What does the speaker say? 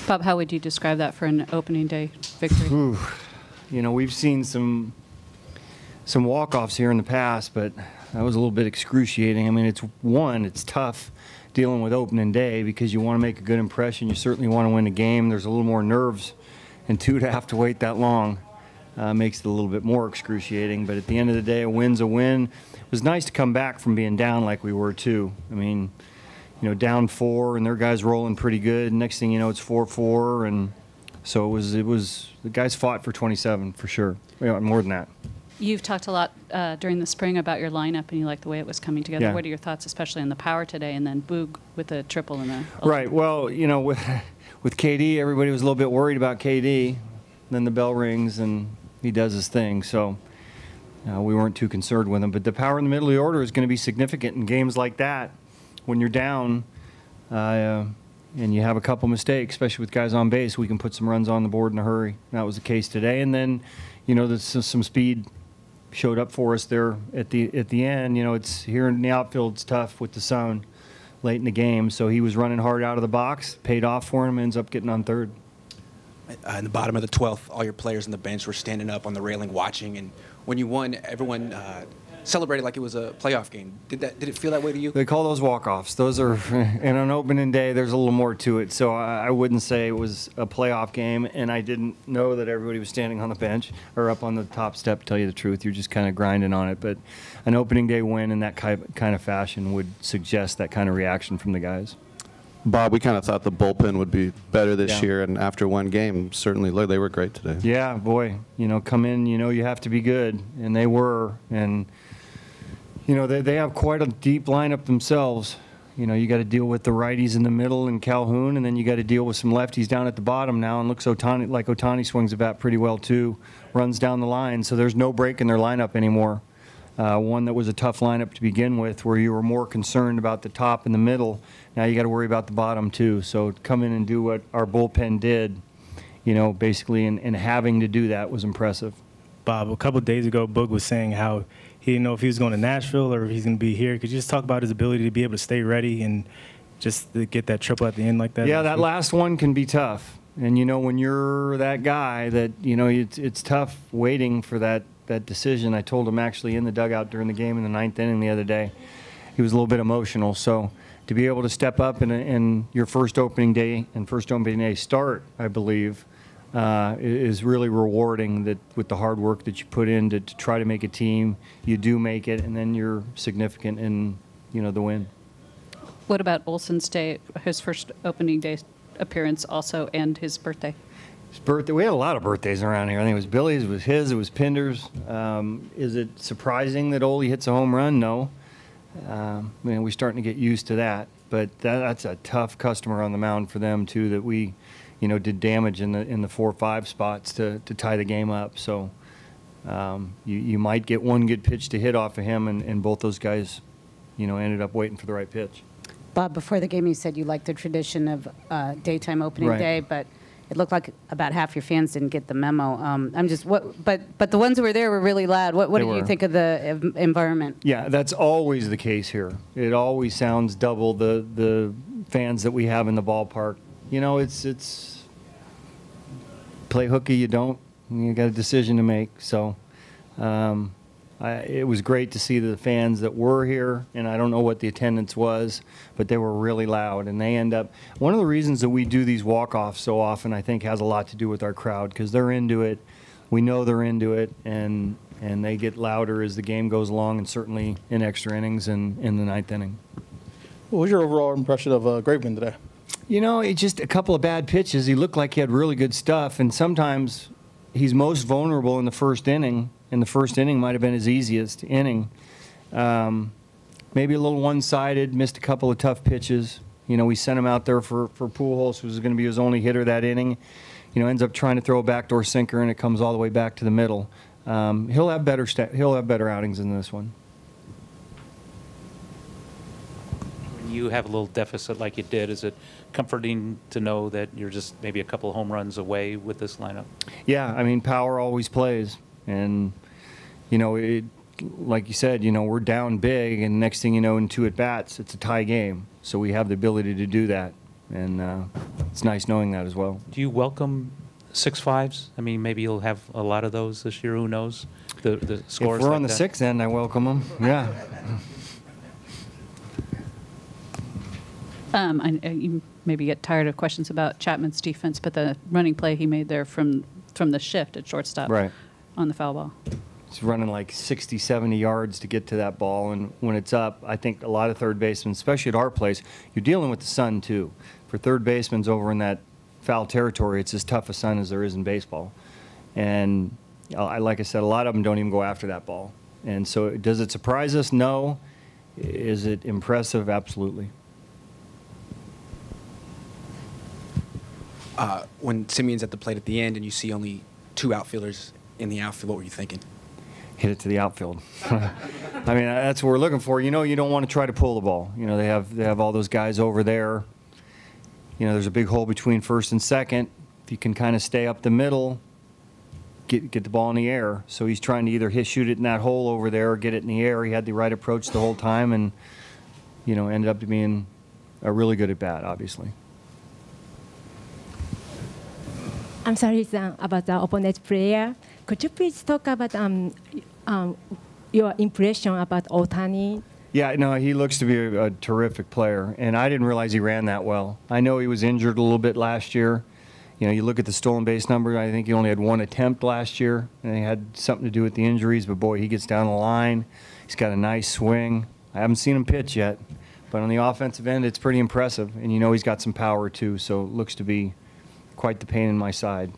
Bob, how would you describe that for an opening day victory? Ooh, you know, we've seen some walk-offs here in the past, but that was a little bit excruciating. I mean, it's tough dealing with opening day because you want to make a good impression. You certainly want to win the game. There's a little more nerves, and two, to have to wait that long makes it a little bit more excruciating. But at the end of the day, a win's a win. It was nice to come back from being down like we were too. I mean, you know, down 4 and their guys rolling pretty good. Next thing you know, it's 4-4, and so it was the guys fought for 27 for sure. More than that. You've talked a lot during the spring about your lineup, and you like the way it was coming together. Yeah. What are your thoughts, especially on the power today, and then Boog with a triple in the Right. Well, you know, with KD, everybody was a little bit worried about KD. Then the bell rings and he does his thing. So we weren't too concerned with him. But the power in the middle of the order is going to be significant in games like that when you're down and you have a couple mistakes, especially with guys on base. We can put some runs on the board in a hurry. That was the case today. And then, you know, there's some speed showed up for us there at the end. You know, it's here in the outfield, it's tough with the sun late in the game. So he was running hard out of the box, paid off for him, ends up getting on third. In the bottom of the 12th, all your players on the bench were standing up on the railing watching, and when you won, everyone celebrated like it was a playoff game. Did it feel that way to you? They call those walk-offs. Those are, and on opening day, there's a little more to it. So I wouldn't say it was a playoff game, and I didn't know that everybody was standing on the bench or up on the top step, to tell you the truth. You're just kind of grinding on it. But an opening day win in that kind of fashion would suggest that kind of reaction from the guys. Bob, we kind of thought the bullpen would be better this year, and after one game, certainly they were great today. Yeah, boy, you know, come in, you know, you have to be good, and they were. And, you know, they have quite a deep lineup themselves. You know, you got to deal with the righties in the middle and Calhoun, and then you got to deal with some lefties down at the bottom now. And looks Ohtani swings the bat pretty well too, runs down the line. So there's no break in their lineup anymore. One that was a tough lineup to begin with, where you were more concerned about the top and the middle. Now you got to worry about the bottom too. So to come in and do what our bullpen did, you know, basically, and having to do that was impressive. Bob, a couple of days ago, Boog was saying how he didn't know if he was going to Nashville or if he's going to be here. Could you just talk about his ability to be able to stay ready and just to get that triple at the end like that? Yeah, that last one can be tough. And, you know, when you're that guy that, you know, it's tough waiting for that decision. I told him actually in the dugout during the game in the 9th inning the other day. He was a little bit emotional. So to be able to step up in your first opening day and first opening day start, I believe, is really rewarding, that with the hard work that you put in to try to make a team, you do make it, and then you're significant in, you know, the win. What about Olson's day, his first opening day appearance also, and his birthday? His birthday, we had a lot of birthdays around here. I think it was Billy's, it was his, it was Pinders. Is it surprising that Ole hits a home run? No. We're starting to get used to that. But that's a tough customer on the mound for them too, that we, you know, did damage in the 4-5 spots to tie the game up. So you might get one good pitch to hit off of him, and both those guys, you know, ended up waiting for the right pitch. Bob, before the game you said you liked the tradition of daytime opening day, but it looked like about half your fans didn't get the memo. But the ones who were there were really loud. What did you think of the environment? Yeah, that's always the case here. It always sounds double the fans that we have in the ballpark. You know, it's play hooky, you don't. You got a decision to make. So it was great to see the fans that were here, and I don't know what the attendance was, but they were really loud. And they end up, one of the reasons that we do these walk-offs so often, I think, has a lot to do with our crowd, because they're into it. We know they're into it, and they get louder as the game goes along, and certainly in extra innings and in the 9th inning. What was your overall impression of Graveman today? You know, it's just a couple of bad pitches. He looked like he had really good stuff, and sometimes he's most vulnerable in the first inning, and the first inning might have been his easiest inning. Maybe a little one-sided, missed a couple of tough pitches. You know, we sent him out there for Pujols, who was going to be his only hitter that inning. You know, ends up trying to throw a backdoor sinker, and it comes all the way back to the middle. He'll have better outings than this one. When you have a little deficit like you did, is it comforting to know that you're just maybe a couple of home runs away with this lineup? Yeah, I mean, power always plays. And, you know, like you said, you know, we're down big, and next thing you know, in 2 at-bats, it's a tie game. So we have the ability to do that. And it's nice knowing that as well. Do you welcome 6.5s? I mean, maybe you'll have a lot of those this year. Who knows? The scores. If we're like on the that. 6th end, I welcome them. Yeah. You maybe get tired of questions about Chapman's defense, but the running play he made there from the shift at shortstop Right. on the foul ball. He's running like 60, 70 yards to get to that ball, and when it's up, I think a lot of third basemen, especially at our place, you're dealing with the sun too. For third basemen over in that foul territory, it's as tough a sun as there is in baseball. And like I said, a lot of them don't even go after that ball. And so does it surprise us? No. Is it impressive? Absolutely. When Simeon's at the plate at the end and you see only 2 outfielders in the outfield, what were you thinking? Hit it to the outfield. I mean, that's what we're looking for. You know, you don't want to try to pull the ball. You know, they have all those guys over there. You know, there's a big hole between first and second. If you can kind of stay up the middle, get the ball in the air. So he's trying to either shoot it in that hole over there or get it in the air. He had the right approach the whole time, and ended up being a really good at bat, obviously. I'm sorry, about the opponent player. Could you please talk about your impression about Ohtani? Yeah, no, he looks to be a terrific player, and I didn't realize he ran that well. I know he was injured a little bit last year. You know, you look at the stolen base number, I think he only had 1 attempt last year, and it had something to do with the injuries, but boy, he gets down the line. He's got a nice swing. I haven't seen him pitch yet, but on the offensive end, it's pretty impressive, and he's got some power too, so it looks to be quite the pain in my side.